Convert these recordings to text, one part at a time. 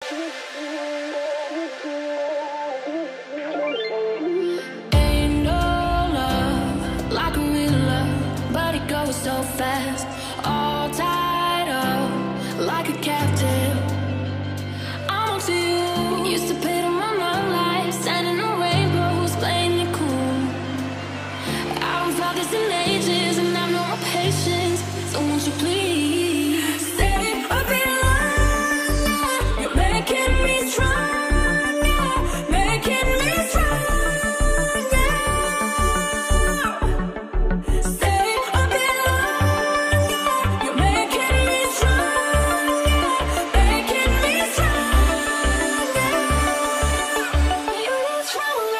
Ain't no love like a real love, but it goes so fast. All tied up like a captive. I'm up to you. Used to pay to my love life, standing on rainbows, playing it cool. I haven't felt this in ages, and I've no more patience. So won't you please stay a bit longer? You're making me stronger, making me stronger. Stay a bit longer. You're making me stronger, making me stronger. You need stronger.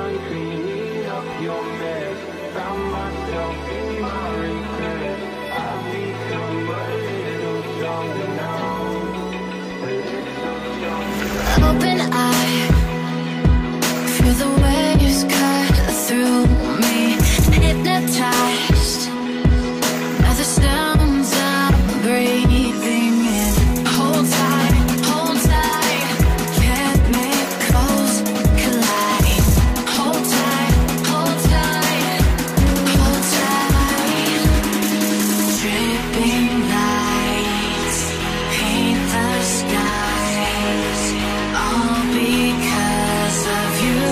done cleaning up your mess. Found myself in my regret. I've become a little stronger now. A little stronger. Open eye, feel the waves cut through me. Hypnotized by the sounds I'm breathing in. Hold tight, chemicals collide. Hold tight, hold tight, hold tight. Dripping lights paint the skies, all because of you.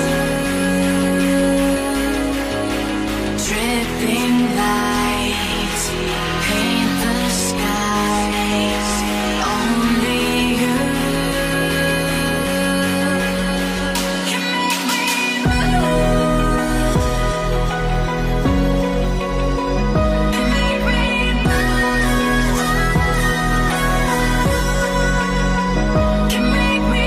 Dripping lights paint the skies, only you can make me move. Can make me move. Can make me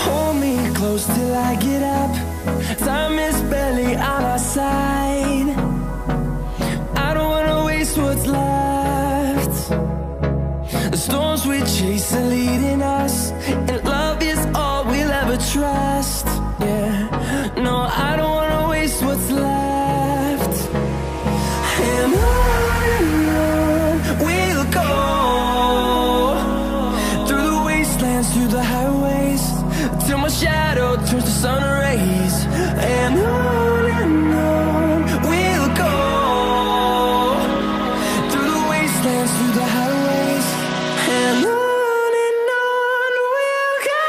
Hold me close till I get up. Time is barely on our side. I don't wanna waste what's left. The storms we chase are leading us, and love is all we'll ever trust. Yeah, no, I don't wanna waste what's left. And on we'll go, through the wastelands, through the highways, till my shadow turns to sun rays. And on we'll go, through the wastelands, through the highways, and on we'll go.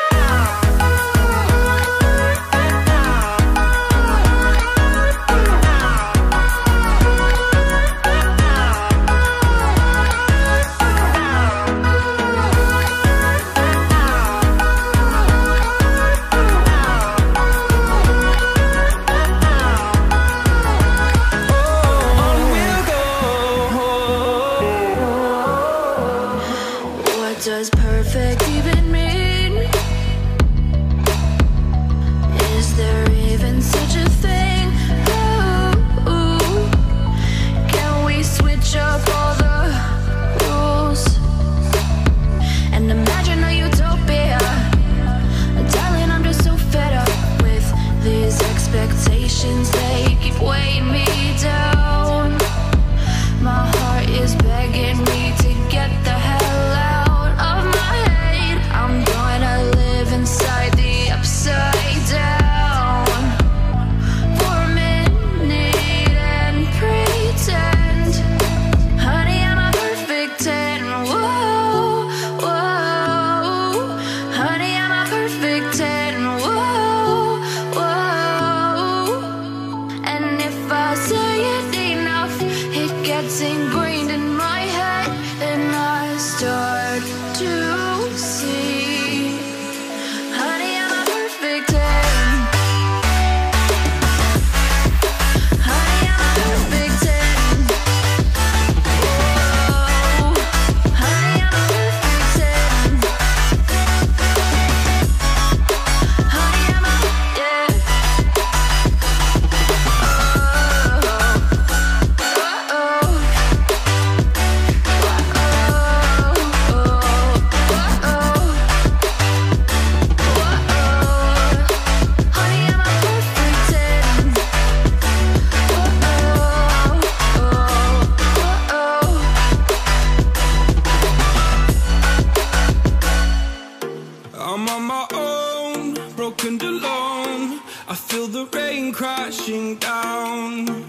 down. I feel the rain crashing down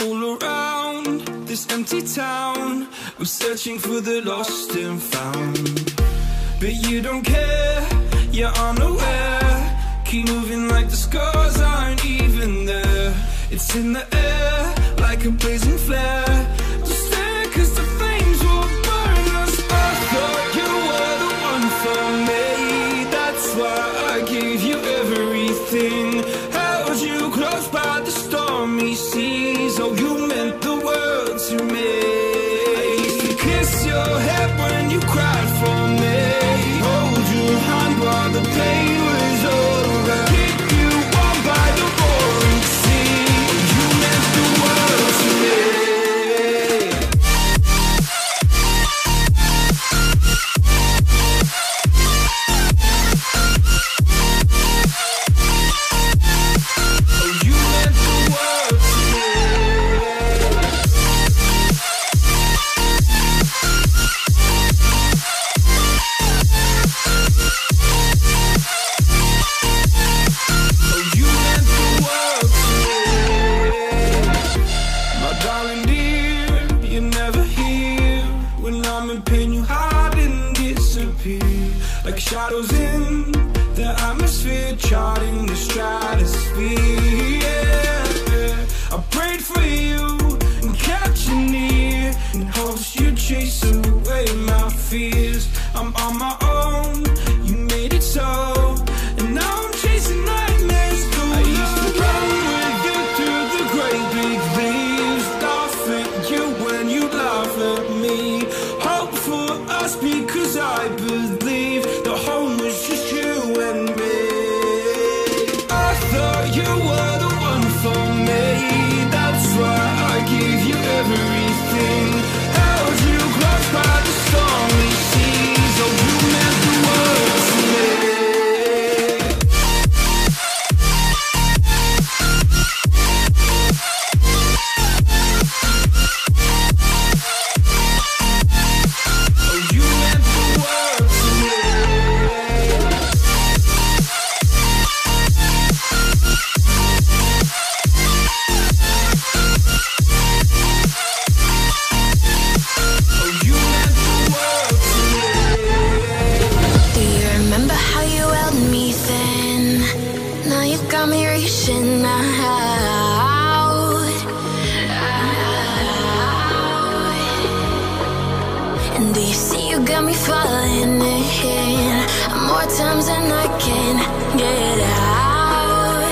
all around this empty town. I'm searching for the lost and found, but you don't care, you're unaware. Keep moving like the scars aren't even there. It's in the air like a blazing flare. Just stare 'cause the flames will burn us. I thought you were the one for me. That's why I gave you everything. Held you close by the stormy seas. Oh, you meant the world to me. I used to kiss your head when you cried for me. Hold your hand while the pain was over. Keep you warm by the roaring sea. Oh, you meant the world to me. Like shadows in the atmosphere, charting the stratosphere. Yeah. I prayed for you and kept you near in hopes you'd chase away my fears. I'm on my own, you made it so, and now I'm chasing nightmares too. I used to run with you through the great big leaves, laugh at you when you laugh at me. Hope for us because I believe the home was just you and me. I thought you were the one for me. That's why I gave you everything. Held you close by the stormy seas. Oh, you meant the world to me. Times and I can't get out.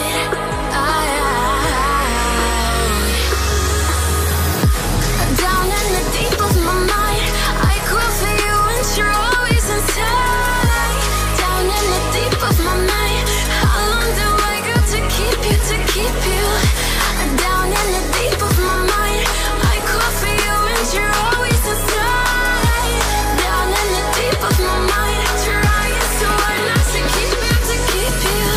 Down in the deep of my mind, I call for you and you're always inside. Down in the deep of my mind, how long do I got to keep you, to keep you? Down in the deep of my mind, I call for you and you're always inside. Down in the deep of my mind, trying so hard not to keep you, to keep you.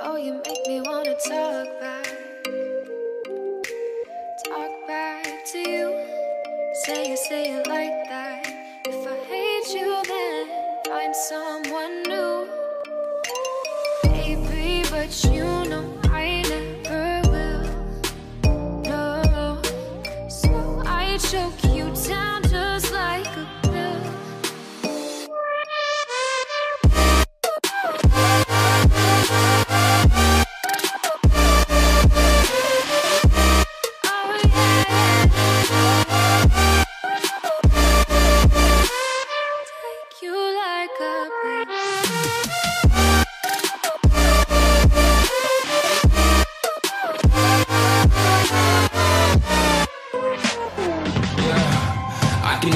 Oh, you make me wanna talk back to you. Say it like that. If I hate you, then find someone new. Baby, but you know I never will. No, so I choke you down just like a pill.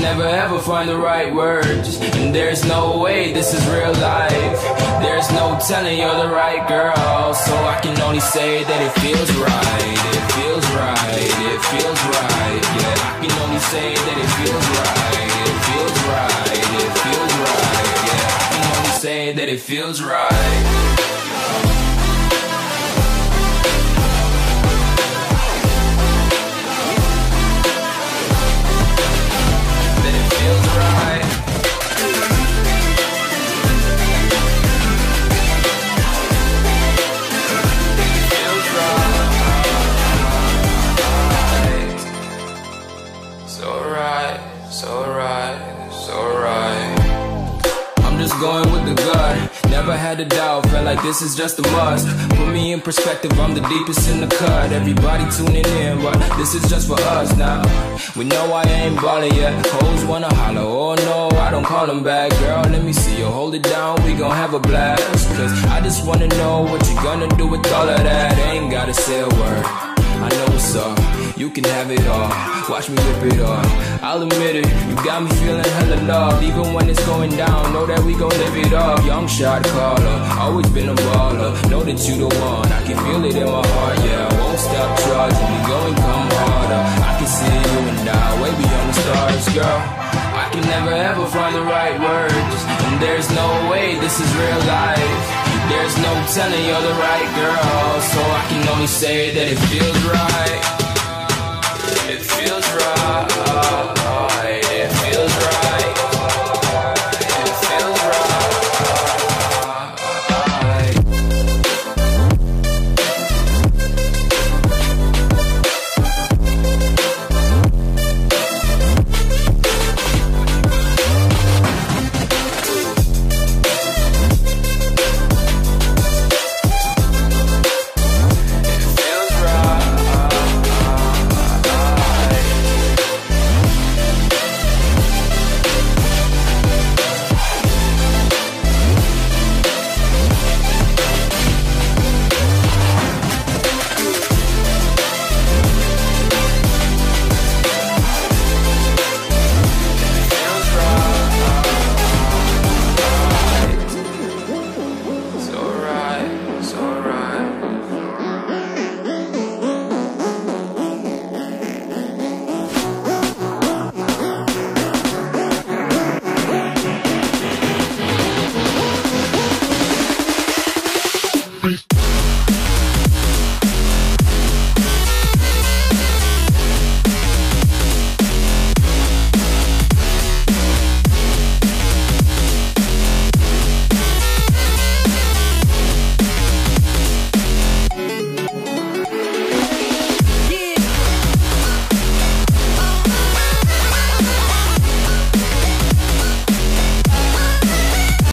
Never ever find the right words, and there's no way this is real life. There's no telling you're the right girl, so I can only say that it feels right. It feels right, it feels right. Yeah, I can only say that it feels right. It feels right, it feels right. Yeah, I can only say that it feels right. Going with the gut, never had a doubt, felt like this is just a must. Put me in perspective, I'm the deepest in the cut. Everybody tuning in, but this is just for us now. We know I ain't ballin' yet, hoes wanna holler, oh no, I don't call them back. Girl, let me see you hold it down, we gon' have a blast. Cause I just wanna know what you gonna do with all of that. Ain't gotta say a word, I know what's up, you can have it all. Watch me rip it off, I'll admit it, you got me feeling hella loved. Even when it's going down, know that we gon' live it up. Young shot caller, always been a baller. Know that you the one, I can feel it in my heart. Yeah, I won't stop charging me, go and come harder. I can see you and I, way beyond the stars, girl. I can never ever find the right words, and there's no way this is real life. There's no telling you're the right girl, so I can only say that it feels right. It feels right.